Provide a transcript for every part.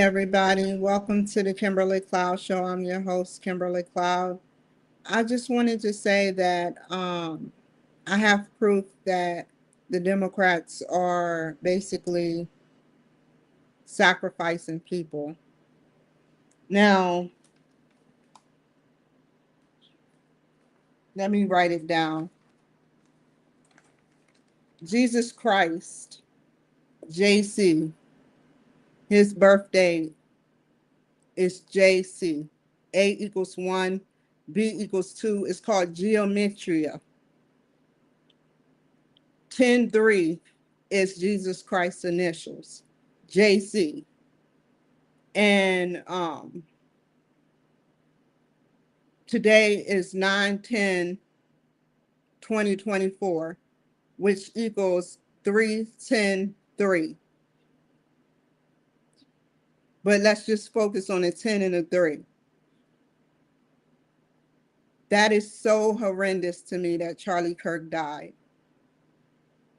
everybody. Welcome to the Kimberly Cloud Show. I'm your host, Kimberly Cloud. I just wanted to say that I have proof that the Democrats are basically sacrificing people. Now, let me write it down. Jesus Christ, JC, his birthday is JC. A equals 1, B equals 2. It's called geometria. 10-3 is Jesus Christ's initials, JC. And today is 9/10/2024, which equals 3-10-3. But let's just focus on the 10 and the 3. That is so horrendous to me that Charlie Kirk died.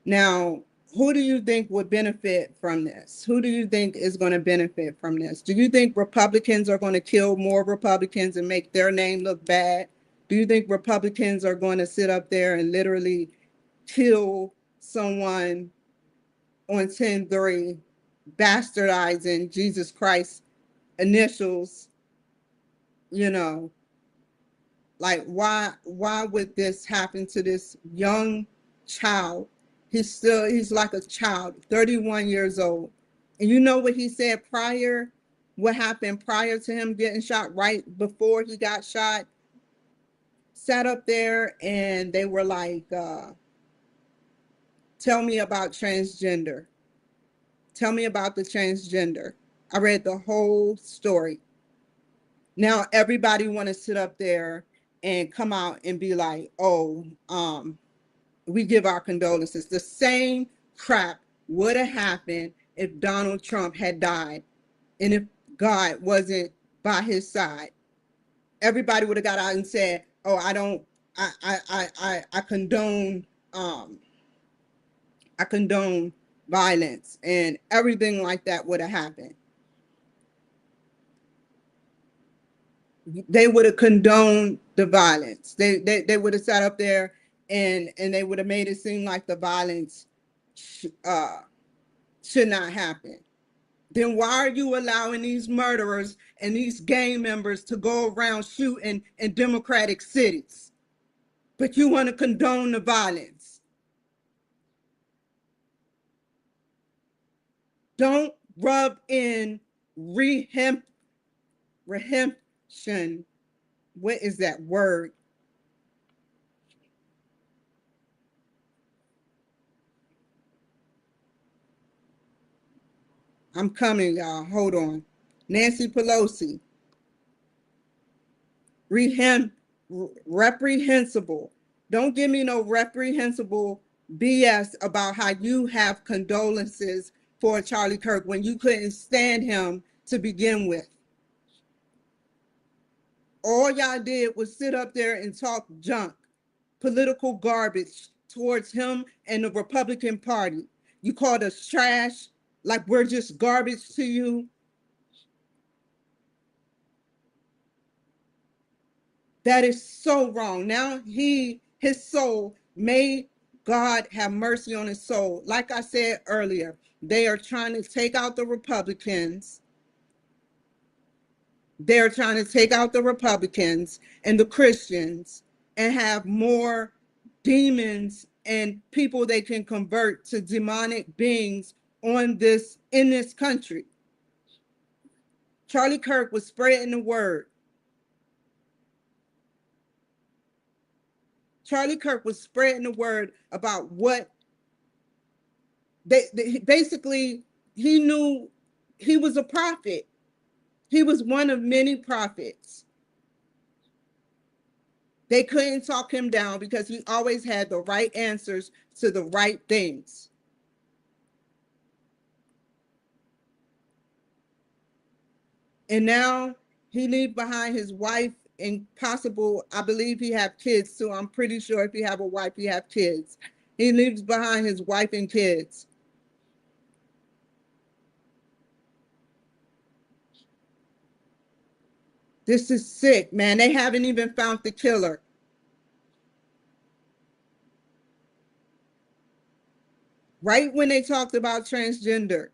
Now, who do you think would benefit from this? Who do you think is going to benefit from this? Do you think Republicans are going to kill more Republicans and make their name look bad? Do you think Republicans are going to sit up there and literally kill someone on 10-3, bastardizing Jesus Christ's initials? You know, like why would this happen to this young child? He's like a child, 31 years old. And you know what he said what happened prior to him getting shot, right before he got shot? Sat up there and they were like, tell me about transgender. Tell me about the transgender. I read the whole story. Now everybody want to sit up there and come out and be like, oh, we give our condolences. The same crap would have happened if Donald Trump had died and if God wasn't by his side. Everybody would have got out and said, oh, I condone violence, and everything like that would have happened. They would have condoned the violence. They would have sat up there and they would have made it seem like the violence should not happen. Then why are you allowing these murderers and these gang members to go around shooting in democratic cities? But you want to condone the violence. Don't rub in rehemption. What is that word? I'm coming, y'all. Hold on. Nancy Pelosi. Reprehensible. Don't give me no reprehensible BS about how you have condolences for Charlie Kirk when you couldn't stand him to begin with. All y'all did was sit up there and talk junk, political garbage towards him and the Republican Party. You called us trash, like we're just garbage to you. That is so wrong. Now his soul, may God have mercy on his soul. Like I said earlier, they are trying to take out the Republicans. They're trying to take out the Republicans and the Christians and have more demons and people they can convert to demonic beings in this country. Charlie Kirk was spreading the word. Charlie Kirk was spreading the word about what they basically, he knew he was a prophet. He was one of many prophets. They couldn't talk him down because he always had the right answers to the right things. And now he leaves behind his wife and possible, I believe he have kids too. I'm pretty sure if he have a wife, he have kids. He leaves behind his wife and kids. This is sick, man. They haven't even found the killer. Right when they talked about transgender,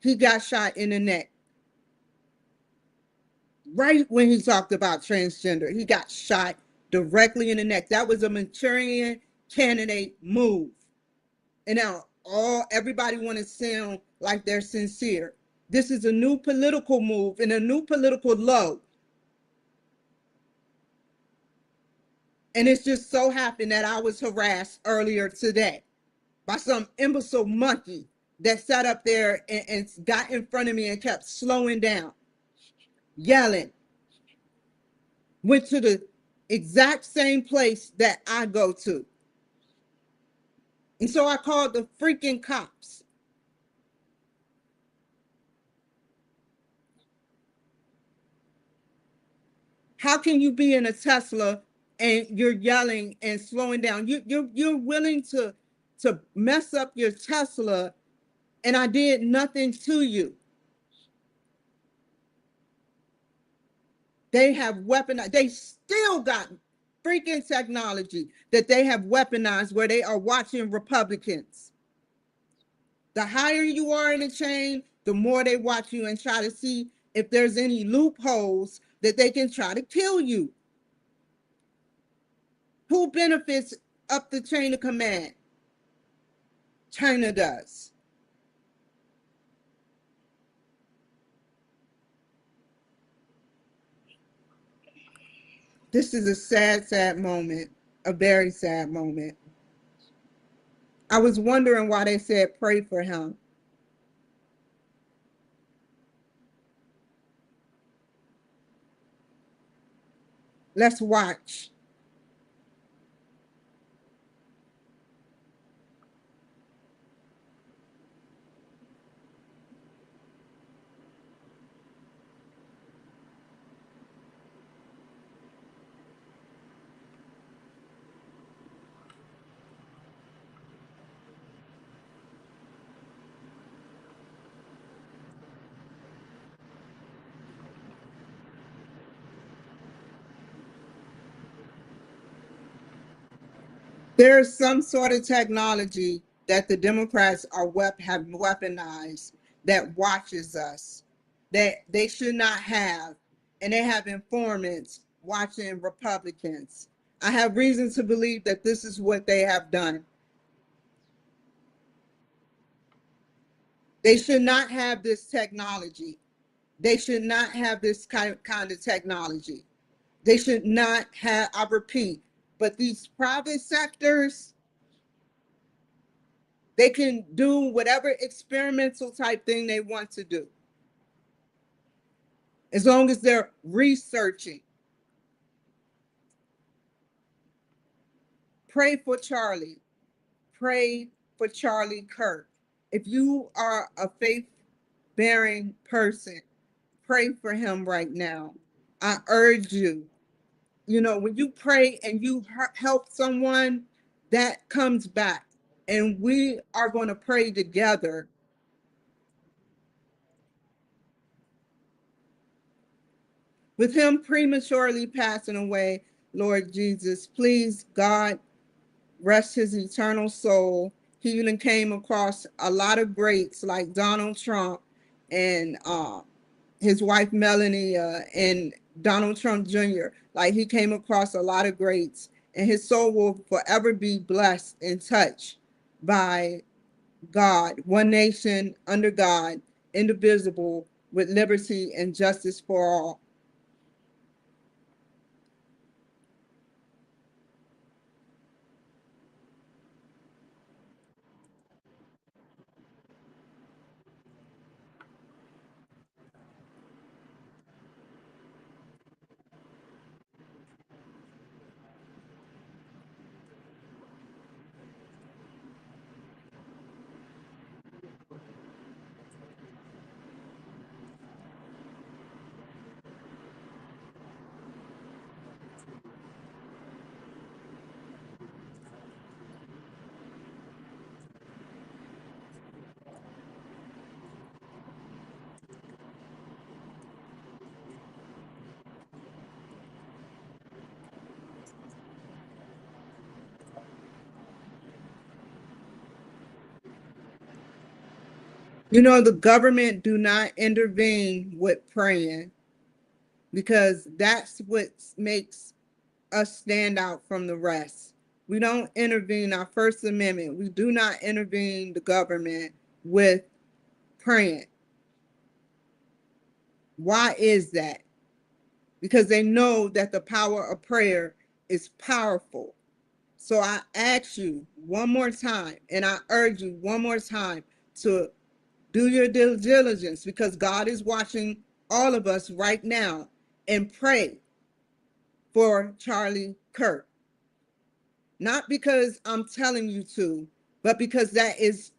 he got shot in the neck. Right when he talked about transgender, he got shot directly in the neck. That was a Manchurian candidate move. And now everybody want to sound like they're sincere. This is a new political move and a new political low. And it's just so happened that I was harassed earlier today by some imbecile monkey that sat up there and got in front of me and kept slowing down, yelling, went to the exact same place that I go to. And so I called the freaking cops. How can you be in a Tesla and you're yelling and slowing down? You're willing to mess up your Tesla, and I did nothing to you. They have weaponized. They still got freaking technology that they have weaponized where they are watching Republicans. The higher you are in the chain, the more they watch you and try to see if there's any loopholes that they can try to kill you. Who benefits up the chain of command? China does. This is a sad, sad moment, a very sad moment. I was wondering why they said pray for him. Let's watch. There's some sort of technology that the Democrats have weaponized that watches us that they should not have, and they have informants watching Republicans. I have reason to believe that this is what they have done. They should not have this technology. They should not have this kind of technology. They should not have, I repeat, but these private sectors, they can do whatever experimental type thing they want to do, as long as they're researching. Pray for Charlie. Pray for Charlie Kirk. If you are a faith bearing person, pray for him right now. I urge you. You know, when you pray and you help someone, that comes back. And we are going to pray together. With him prematurely passing away, Lord Jesus, please, God, rest his eternal soul. He even came across a lot of greats like Donald Trump and his wife Melanie and Donald Trump Jr. Like, he came across a lot of greats, and his soul will forever be blessed and touched by God, one nation under God, indivisible, with liberty and justice for all. You know, the government do not intervene with praying because that's what makes us stand out from the rest. We don't intervene our First Amendment. We do not intervene the government with praying. Why is that? Because they know that the power of prayer is powerful. So I ask you one more time, and I urge you one more time to do your due diligence because God is watching all of us right now and pray for Charlie Kirk. Not because I'm telling you to, but because that is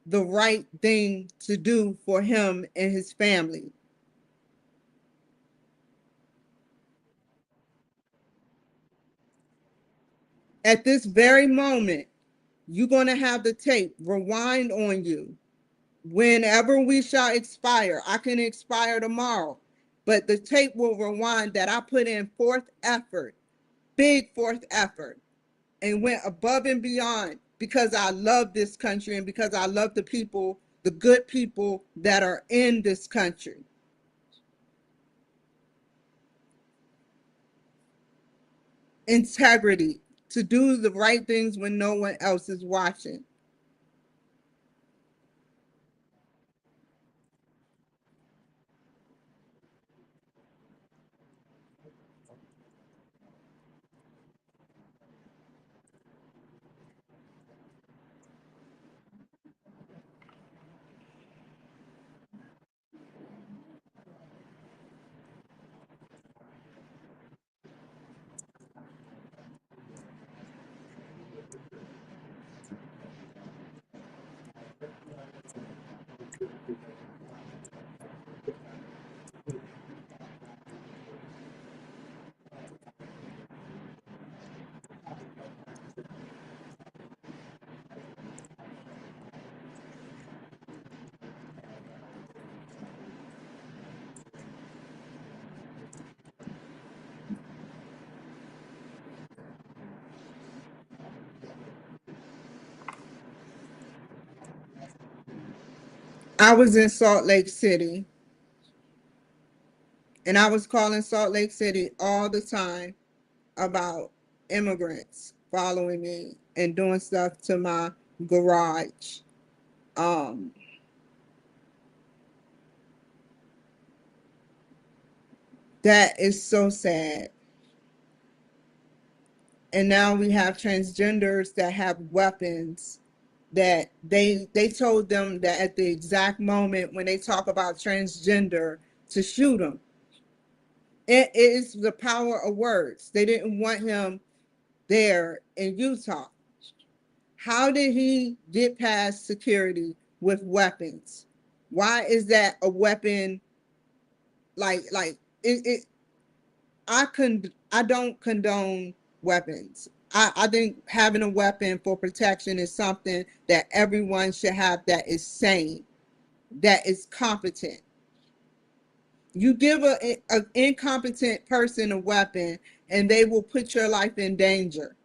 the right thing to do for him and his family. At this very moment, you're going to have the tape rewind on you. Whenever we shall expire, I can expire tomorrow, but the tape will rewind that I put in fourth effort, big fourth effort, and went above and beyond because I love this country and because I love the people, the good people that are in this country. Integrity, to do the right things when no one else is watching. I was in Salt Lake City and I was calling Salt Lake City all the time about immigrants following me and doing stuff to my garage. Um, that is so sad. And now we have transgenders that have weapons that they told them that at the exact moment when they talk about transgender to shoot them. It is the power of words. They didn't want him there in Utah. How did he get past security with weapons? Why is that a weapon? Like I don't condone weapons. I think having a weapon for protection is something that everyone should have that is sane, that is competent. You give a incompetent person a weapon and they will put your life in danger.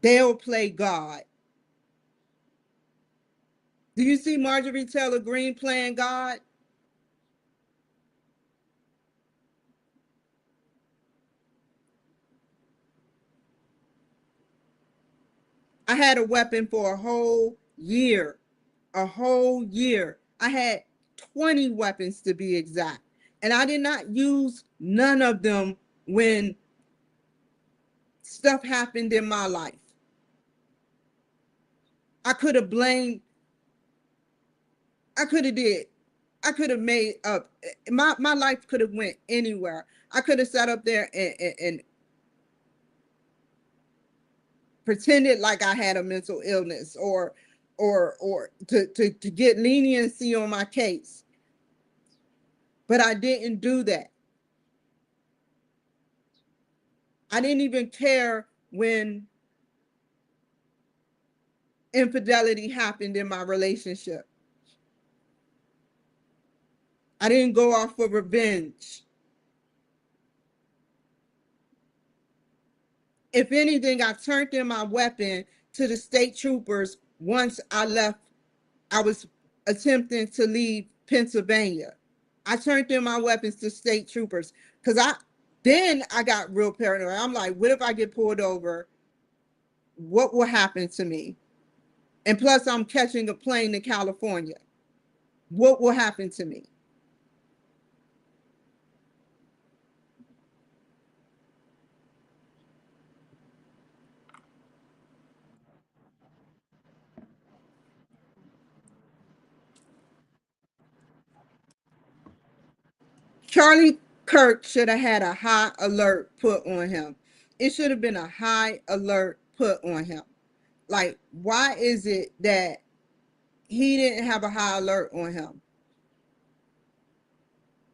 They'll play God. Do you see Marjorie Taylor Greene playing God? I had a weapon for a whole year. A whole year. I had 20 weapons to be exact. And I did not use none of them when stuff happened in my life. I could have blamed, I could have did, I could have made up, my life could have went anywhere. I could have sat up there and pretended like I had a mental illness or to get leniency on my case. But I didn't do that. I didn't even care when infidelity happened in my relationship. I didn't go off for revenge. If anything, I turned in my weapon to the state troopers once I left. I was attempting to leave Pennsylvania. I turned in my weapons to state troopers because I got real paranoid. I'm like, what if I get pulled over? What will happen to me? And plus, I'm catching a plane to California. What will happen to me? Charlie Kirk should have had a high alert put on him. It should have been a high alert put on him. Like, why is it that he didn't have a high alert on him?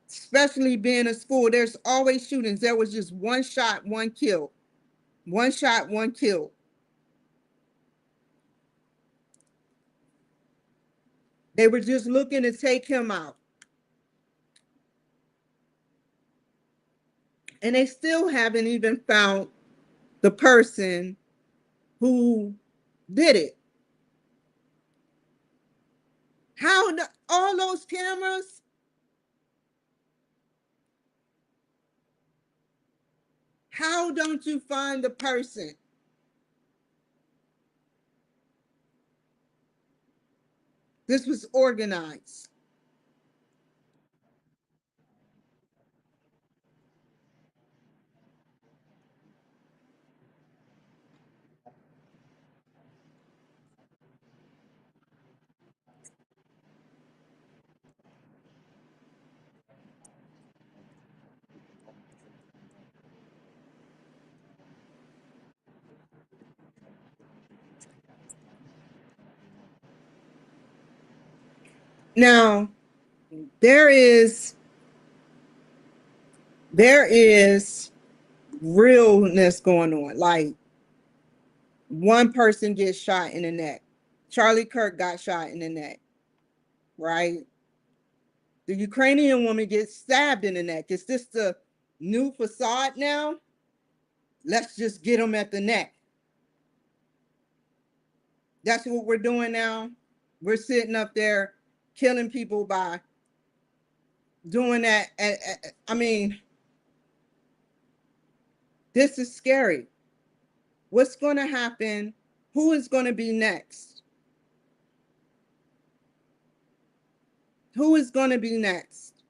Especially being a school, there's always shootings. There was just one shot, one kill. One shot, one kill. They were just looking to take him out. And they still haven't even found the person who did it. How all those cameras? How don't you find the person? This was organized. Now, there is there is realness going on. Like, one person gets shot in the neck. Charlie Kirk got shot in the neck, right? The Ukrainian woman gets stabbed in the neck. Is this the new facade now? Let's just get them at the neck. That's what we're doing now. We're sitting up there killing people by doing that. I mean, this is scary. What's going to happen? Who is going to be next? Who is going to be next?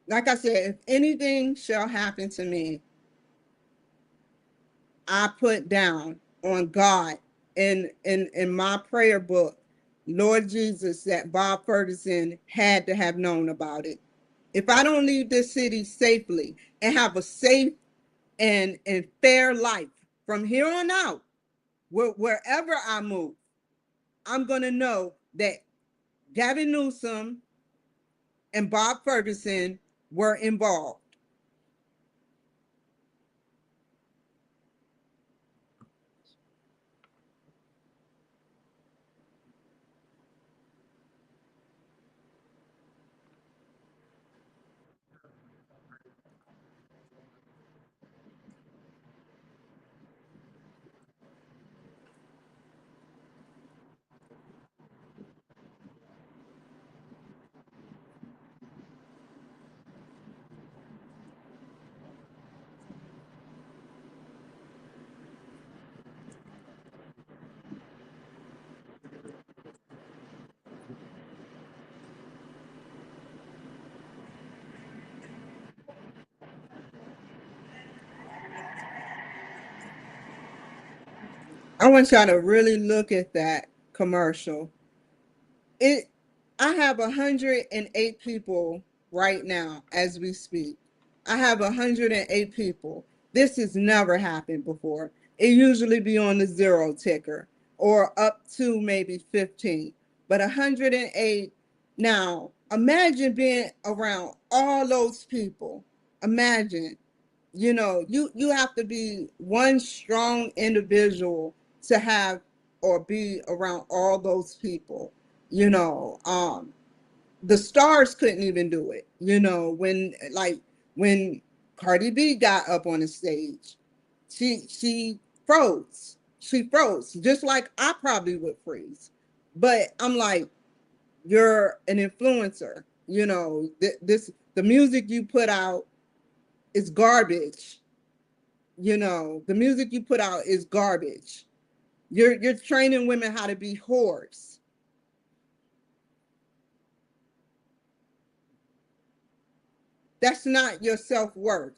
Like I said, if anything shall happen to me, I put down on God in my prayer book, Lord Jesus, that Bob Ferguson had to have known about it. If I don't leave this city safely and have a safe and fair life from here on out, wherever I move, I'm going to know that Gavin Newsom and Bob Ferguson were involved. I want y'all to really look at that commercial. It I have 108 people right now as we speak. I have 108 people. This has never happened before. It usually be on the zero ticker or up to maybe 15. But 108. Now, imagine being around all those people. Imagine, you have to be one strong individual to have or be around all those people. you know um the stars couldn't even do it. When Cardi B got up on the stage, she froze. She froze, just like I probably would freeze. But I'm like, you're an influencer. You know, the music you put out is garbage. You know, the music you put out is garbage. You're training women how to be whores. That's not your self-worth.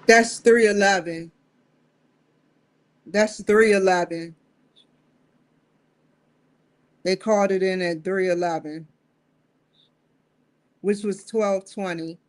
That's 311. That's 311. They called it in at 311, which was 1220.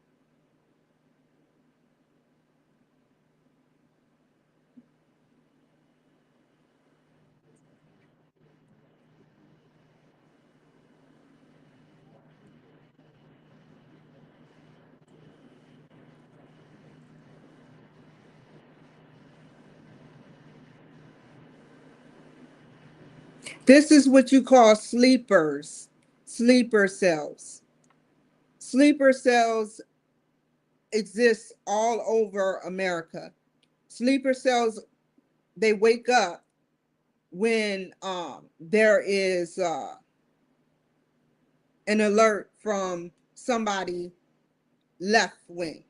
This is what you call sleepers, sleeper cells. Sleeper cells exist all over America. Sleeper cells, they wake up when there is an alert from somebody left wing.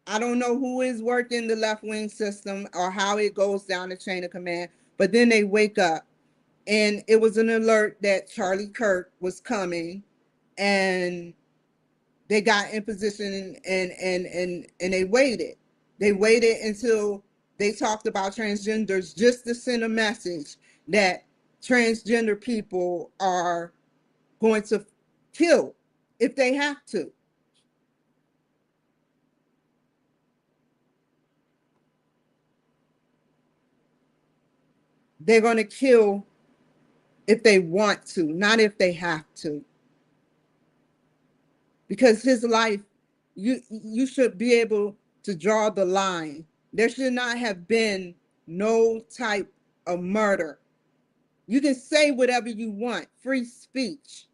I don't know who is working the left wing system or how it goes down the chain of command, but then they wake up and it was an alert that Charlie Kirk was coming, and they got in position and they waited. They waited until they talked about transgenders just to send a message that transgender people are going to kill if they have to. They're going to kill if they want to, not if they have to. Because his life, you should be able to draw the line. There should not have been no type of murder. You can say whatever you want, free speech.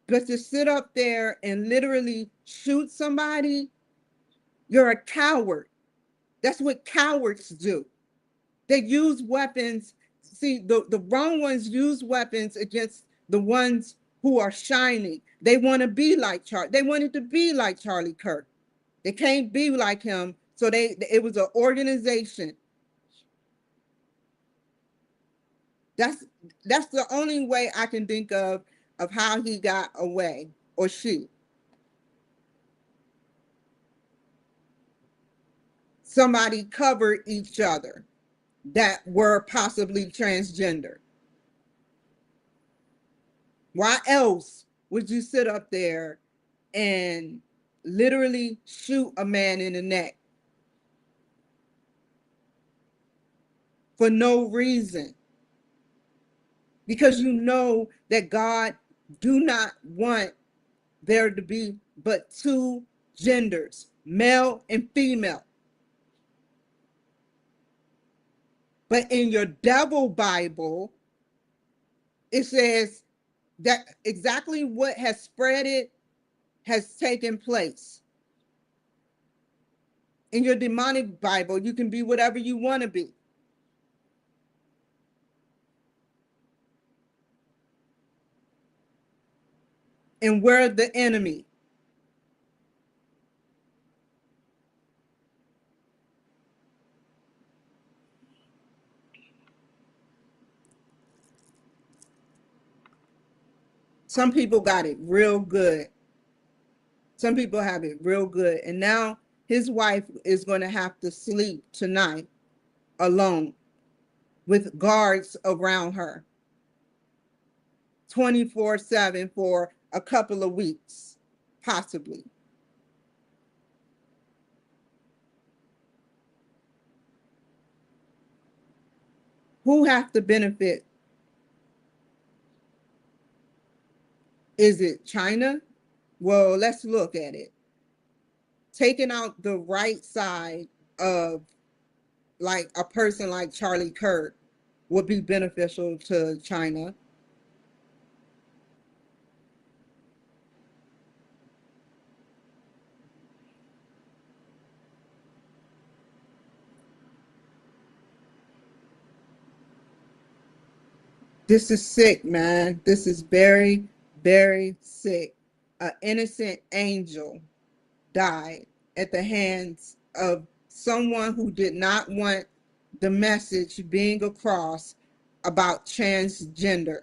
But to sit up there and literally shoot somebody, you're a coward. That's what cowards do. They use weapons. See, the wrong ones use weapons against the ones who are shining. They want to be like Charlie. They wanted to be like Charlie Kirk. They can't be like him. So it was an organization. That's that's the only way I can think of how he got away, or she. Somebody covered each other that were possibly transgender. Why else would you sit up there and literally shoot a man in the neck for no reason? Because you know that God do not want there to be but two genders, male and female. But in your devil Bible, it says that exactly what has spread it has taken place. In your demonic Bible, you can be whatever you want to be. And we're the enemy. Some people got it real good. Some people have it real good. And now his wife is going to have to sleep tonight alone with guards around her 24/7 for a couple of weeks, possibly. Who have to benefit? Is it China? Well, let's look at it. Taking out the right side of like a person like Charlie Kirk would be beneficial to China. This is sick, man. This is very, very sick. An innocent angel died at the hands of someone who did not want the message being across about transgender.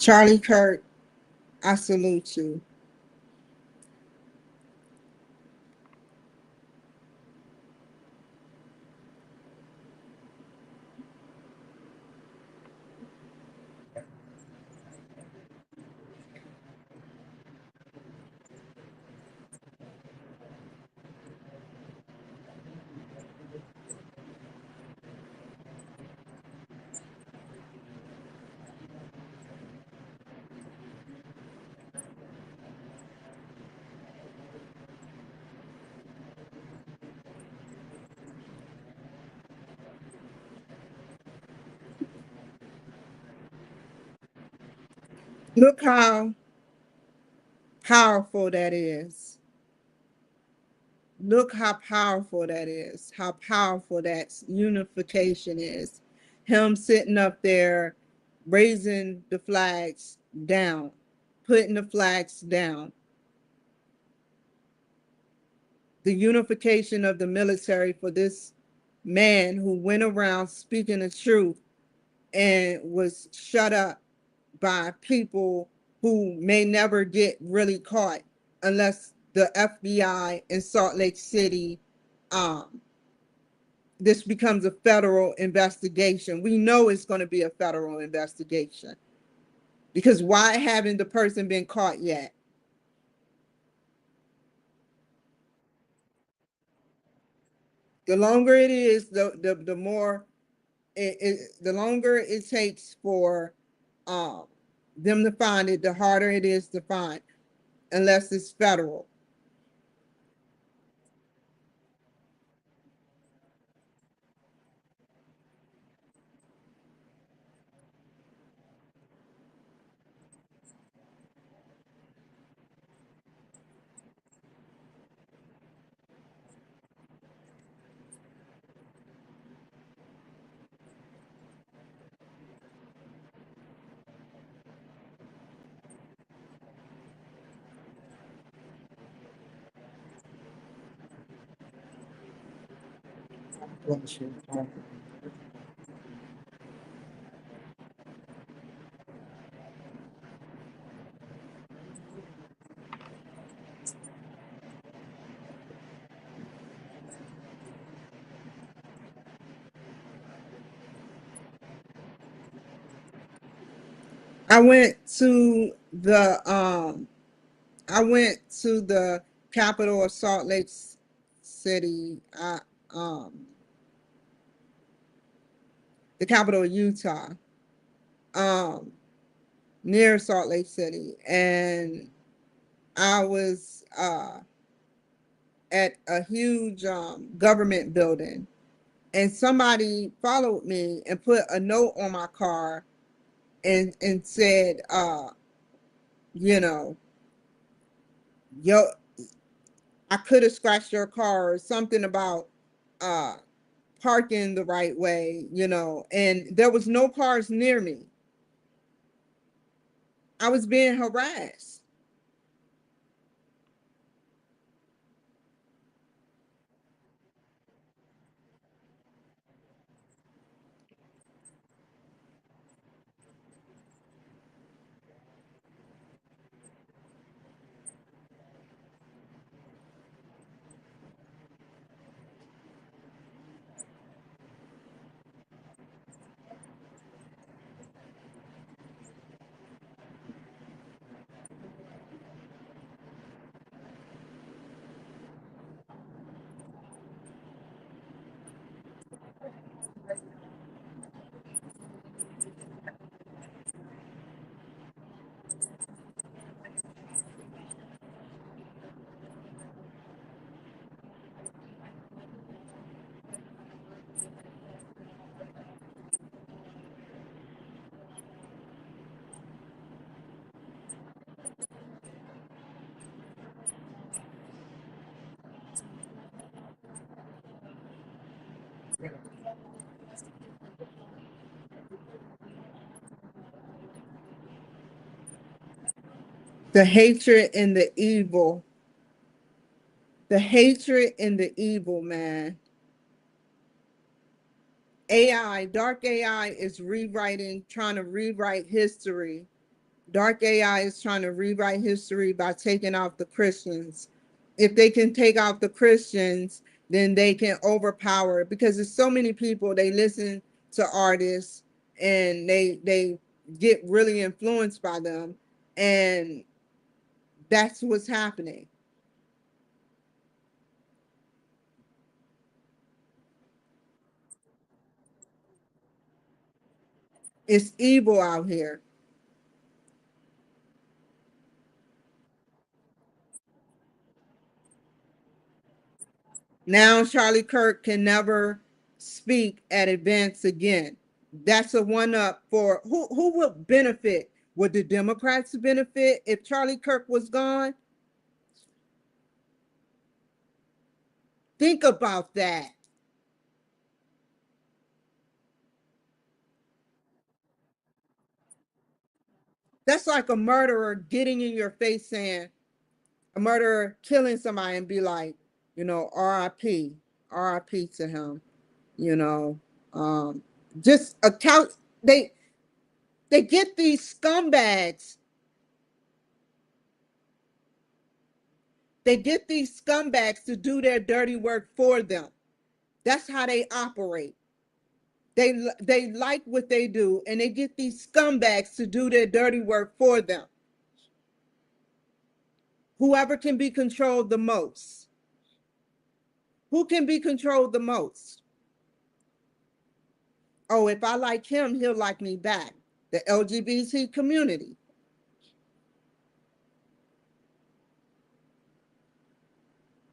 Charlie Kirk, I salute you. Look how powerful that is. Look how powerful that is, how powerful that unification is. Him sitting up there, raising the flags down, putting the flags down. The unification of the military for this man who went around speaking the truth and was shut up by people who may never get really caught unless the FBI in Salt Lake City, um, this becomes a federal investigation. We know it's going to be a federal investigation because why haven't the person been caught yet? The longer it is, the more the longer it takes for um, them to find it, the harder it is to find, unless it's federal. I went to the I went to the capital of Salt Lake City, um, the capital of Utah, um, near Salt Lake City, and I was at a huge government building, and somebody followed me and put a note on my car and said, you know, yo, I could have scratched your car or something about uh, parking the right way, and there was no cars near me. I was being harassed. The hatred and the hatred and the evil, man. AI, dark AI is trying to rewrite history. Dark AI is trying to rewrite history by taking out the Christians. If they can take out the Christians, then they can overpower, because there's so many people, they listen to artists and they get really influenced by them, and that's what's happening. It's evil out here. Now Charlie Kirk can never speak at events again. That's a one up for who would benefit? Would the Democrats benefit if Charlie Kirk was gone? Think about that. That's like a murderer getting in your face saying, a murderer killing somebody and be like, RIP, RIP to him, you know. Um, just a couch. They they get these scumbags. They get these scumbags to do their dirty work for them. That's how they operate. They like what they do, and they get these scumbags to do their dirty work for them. Whoever can be controlled the most. Who can be controlled the most? Oh, if I like him, he'll like me back. The LGBT community.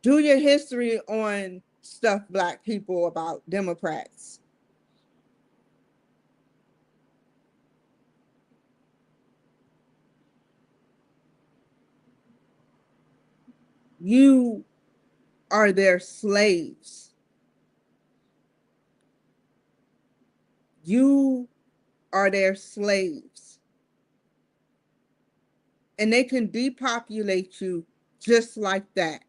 Do your history on stuff black people about Democrats. You are their slaves. You are their slaves. And they can depopulate you just like that.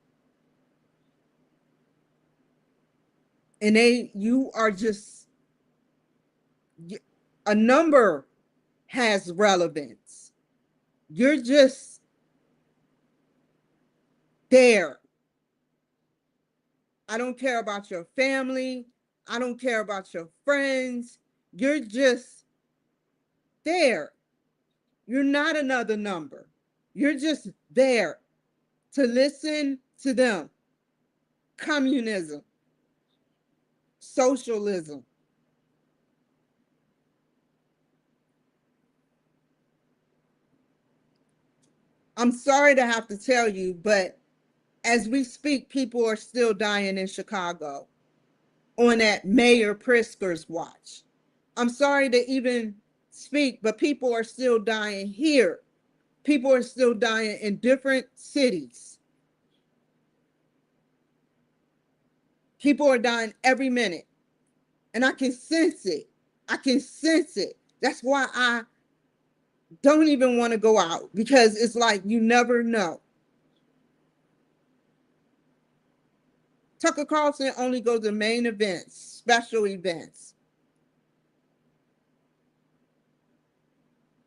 And you are just, a number has relevance. You're just there. I don't care about your family. I don't care about your friends. You're just there. You're not another number. You're just there to listen to them. Communism, socialism. I'm sorry to have to tell you, but as we speak, people are still dying in Chicago on that Mayor Pritzker's watch. I'm sorry to even speak, but people are still dying here. People are still dying in different cities. People are dying every minute. And I can sense it. I can sense it. That's why I don't even want to go out, because it's like you never know. Tucker Carlson only goes to main events, special events.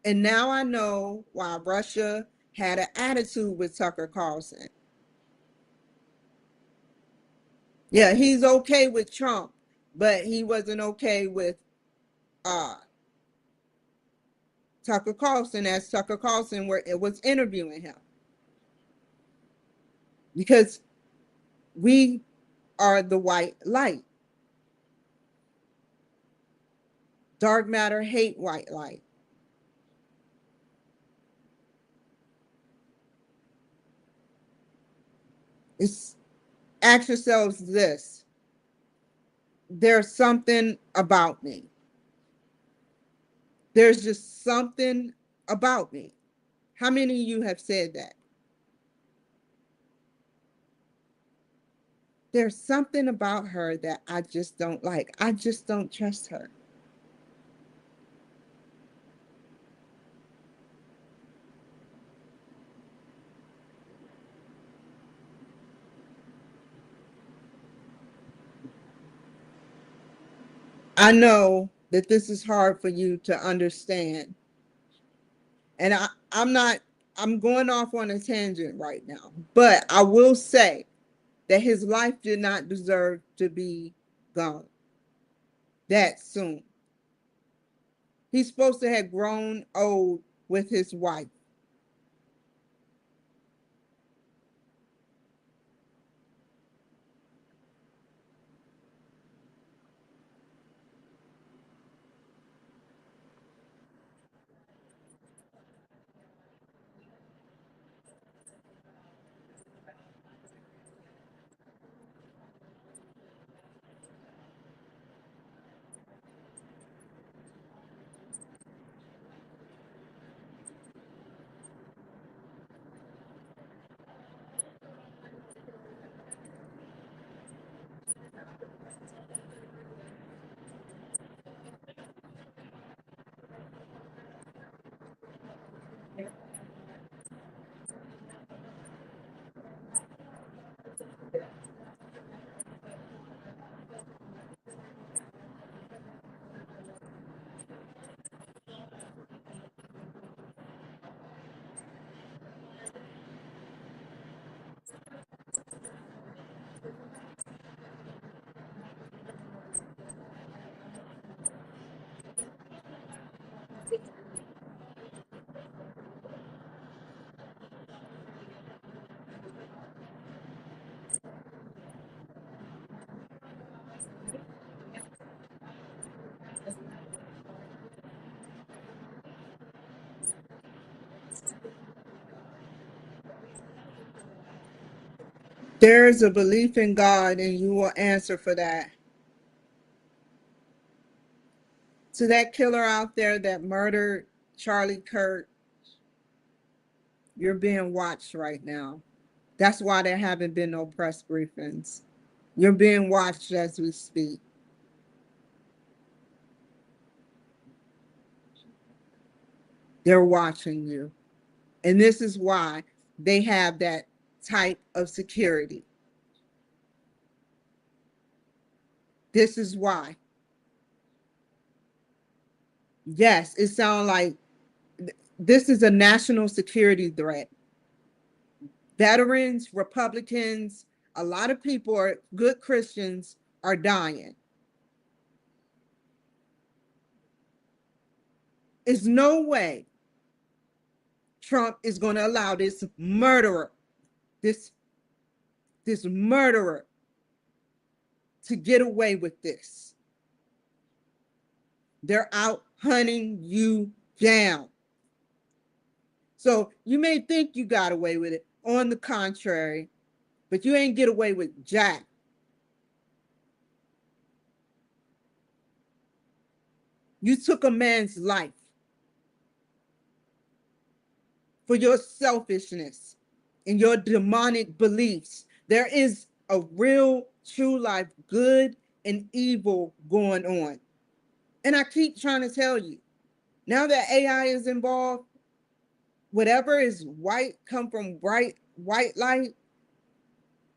And now I know why Russia had an attitude with Tucker Carlson. Yeah, he's okay with Trump, but he wasn't okay with Tucker Carlson, as Tucker Carlson was interviewing him. Because we are the white light. Dark matter hate white light. It's, ask yourselves this. There's something about me. There's just something about me. How many of you have said that? There's something about her that I just don't like. I just don't trust her. I know that this is hard for you to understand. And I'm going off on a tangent right now. But I will say that his life did not deserve to be gone that soon. He's supposed to have grown old with his wife. There is a belief in God, and you will answer for that. To that killer out there that murdered Charlie Kirk, you're being watched right now. That's why there haven't been no press briefings. You're being watched as we speak. They're watching you. And this is why they have that type of security. This is why. Yes, it sounds like this is a national security threat. Veterans, Republicans, a lot of people are good Christians are dying. There's no way Trump is going to allow this murderer, this murderer to get away with this. They're out hunting you down. So you may think you got away with it. On the contrary, but you ain't get away with jack. You took a man's life for your selfishness and your demonic beliefs. There is a real, true life, good and evil going on. And I keep trying to tell you, now that AI is involved, whatever is white come from white light,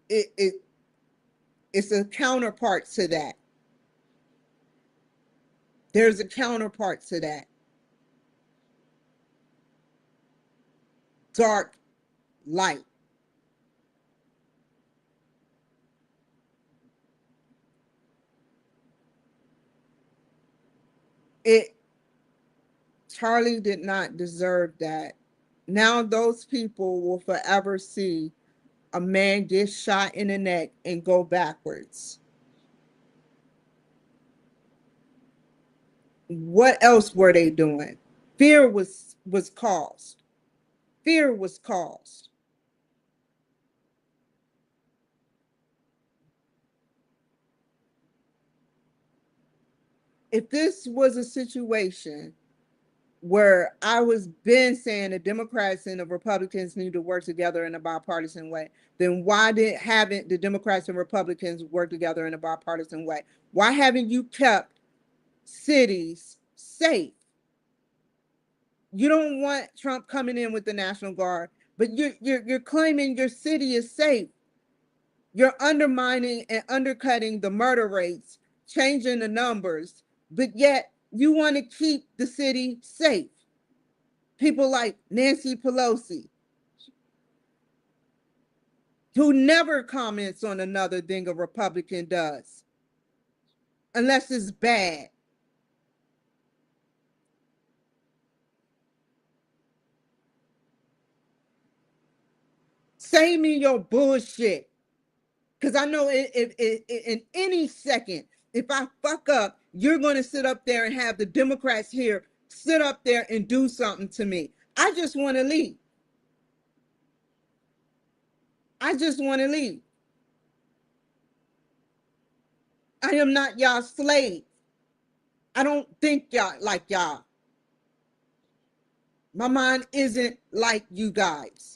it's a counterpart to that. There's a counterpart to that. Dark light. Charlie did not deserve that. Now those people will forever see a man get shot in the neck and go backwards. What else were they doing? Fear was caused. Fear was caused. If this was a situation where I was been saying the Democrats and the Republicans need to work together in a bipartisan way, then why haven't the Democrats and Republicans worked together in a bipartisan way? Why haven't you kept cities safe? You don't want Trump coming in with the National Guard, but you're claiming your city is safe. You're undermining and undercutting the murder rates, changing the numbers, but yet you want to keep the city safe. People like Nancy Pelosi, who never comments on another thing a Republican does, unless it's bad. Say me your bullshit. Because I know if in any second, if I fuck up, you're going to sit up there and have the Democrats here sit up there and do something to me. I just want to leave. I just want to leave. I am not y'all's slave. I don't think y'all like y'all. My mind isn't like you guys.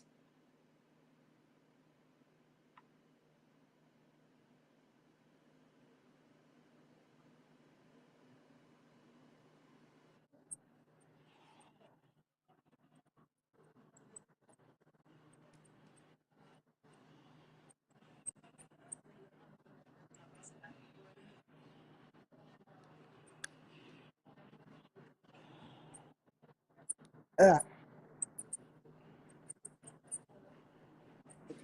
Uh,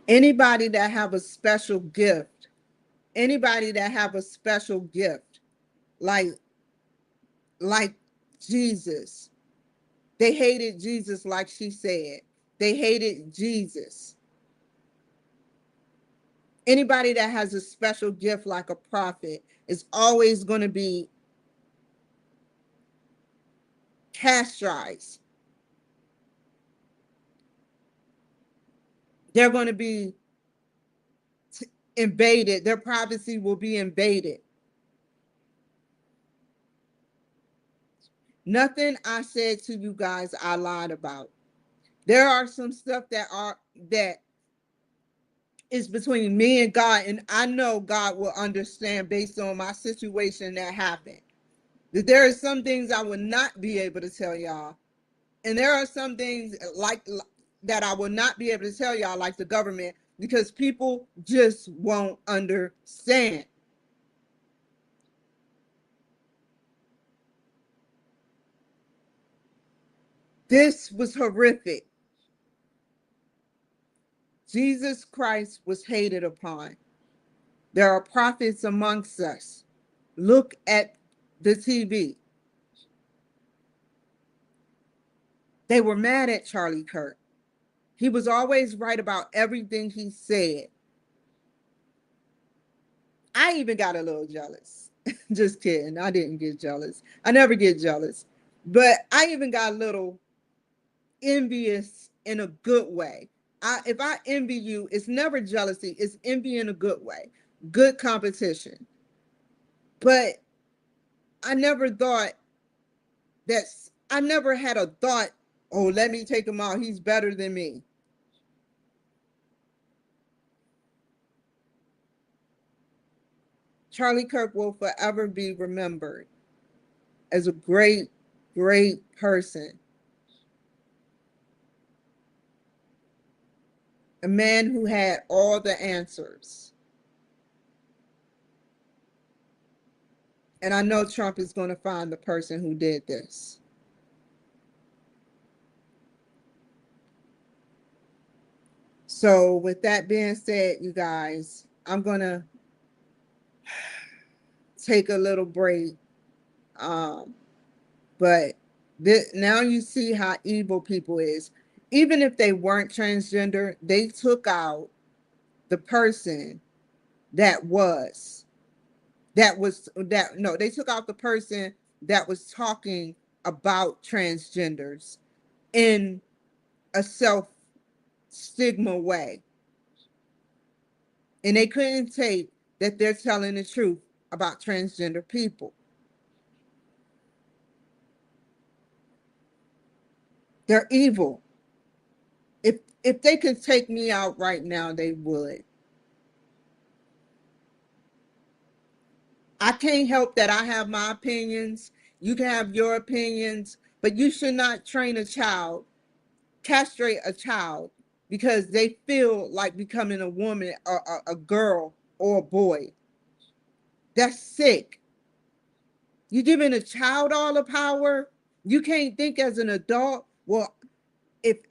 Anybody that have a special gift, anybody that have a special gift, like Jesus, they hated Jesus, like she said. They hated Jesus. Anybody that has a special gift like a prophet is always going to be castrated. They're going to be invaded. Their privacy will be invaded. Nothing I said to you guys I lied about. There are some stuff that is between me and God, and I know God will understand based on my situation that happened. That there are some things I will not be able to tell y'all, and there are some things like that I will not be able to tell y'all, like the government, because people just won't understand. This was horrific. Jesus Christ was hated upon. There are prophets amongst us. Look at the TV. They were mad at Charlie Kirk. He was always right about everything he said. I even got a little jealous. Just kidding. I didn't get jealous. I never get jealous. But I even got a little envious in a good way. If I envy you, it's never jealousy. It's envy in a good way. Good competition. But I never thought that, I never had a thought, oh, let me take him out. He's better than me. Charlie Kirk will forever be remembered as a great, great person. A man who had all the answers. And I know Trump is going to find the person who did this. So with that being said, you guys, I'm going to take a little break. But now you see how evil people is. Even if they weren't transgender, they took out the person they took out the person that was talking about transgenders in a self-stigma way. And they couldn't take that they're telling the truth about transgender people. They're evil. If they could take me out right now, they would. I can't help that I have my opinions. You can have your opinions, but you should not train a child, castrate a child because they feel like becoming a woman, a girl, or a boy. That's sick. You're giving a child all the power. You can't think as an adult. Well, if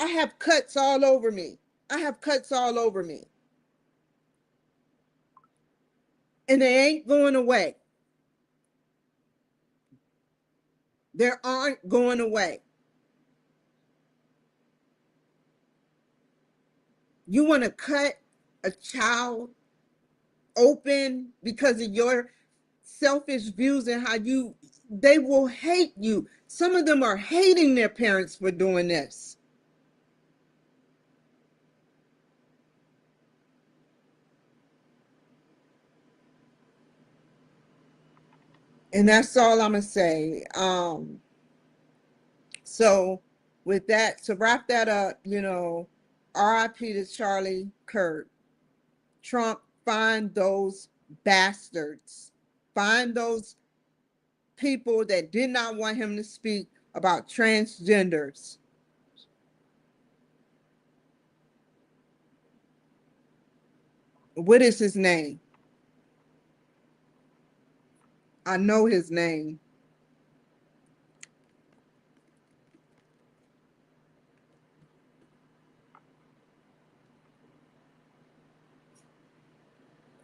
I have cuts all over me. I have cuts all over me. And they ain't going away. They aren't going away. You want to cut a child open because of your selfish views and they will hate you. Some of them are hating their parents for doing this. And that's all I'm going to say. So with that, to wrap that up, RIP to Charlie Kirk. Trump, find those bastards. Find those people that did not want him to speak about transgenders. What is his name? I know his name.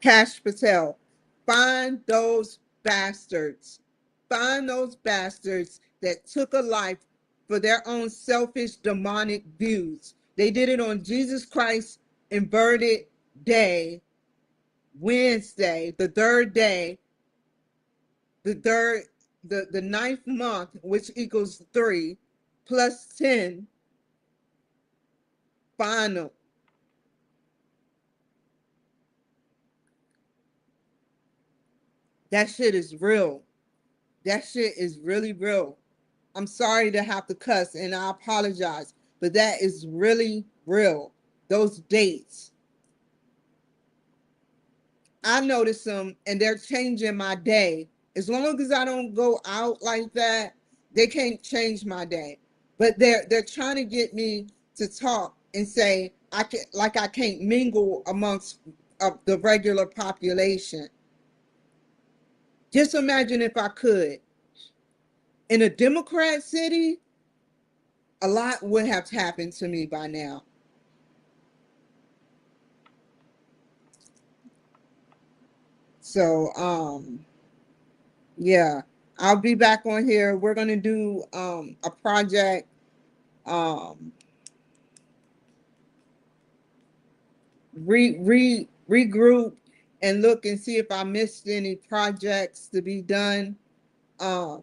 Kash Patel. Find those bastards. Find those bastards that took a life for their own selfish, demonic views. They did it on Jesus Christ inverted day, Wednesday, the third day, the ninth month, which equals 3, plus 10, final. That shit is real. That shit is really real. I'm sorry to have to cuss and I apologize, but that is really real. Those dates. I notice them and they're changing my day. As long as I don't go out like that, they can't change my day. But they're trying to get me to talk and say I can't mingle amongst the regular population. Just imagine if I could. In a Democrat city, a lot would have happened to me by now. So, yeah, I'll be back on here. We're gonna do a project, um, regroup and look and see if I missed any projects to be done. Um,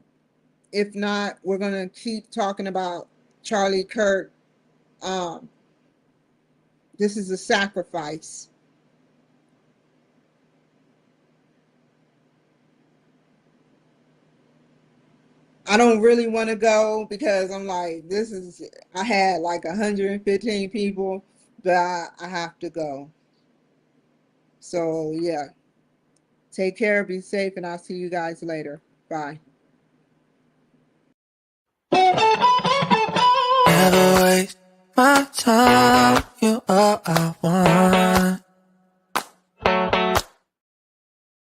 if not, we're gonna keep talking about Charlie Kirk. Um, this is a sacrifice. I don't really want to go because I'm like, I had like 115 people, but I have to go. So, yeah, take care, be safe, and I'll see you guys later. Bye. Never waste my time, you are I want.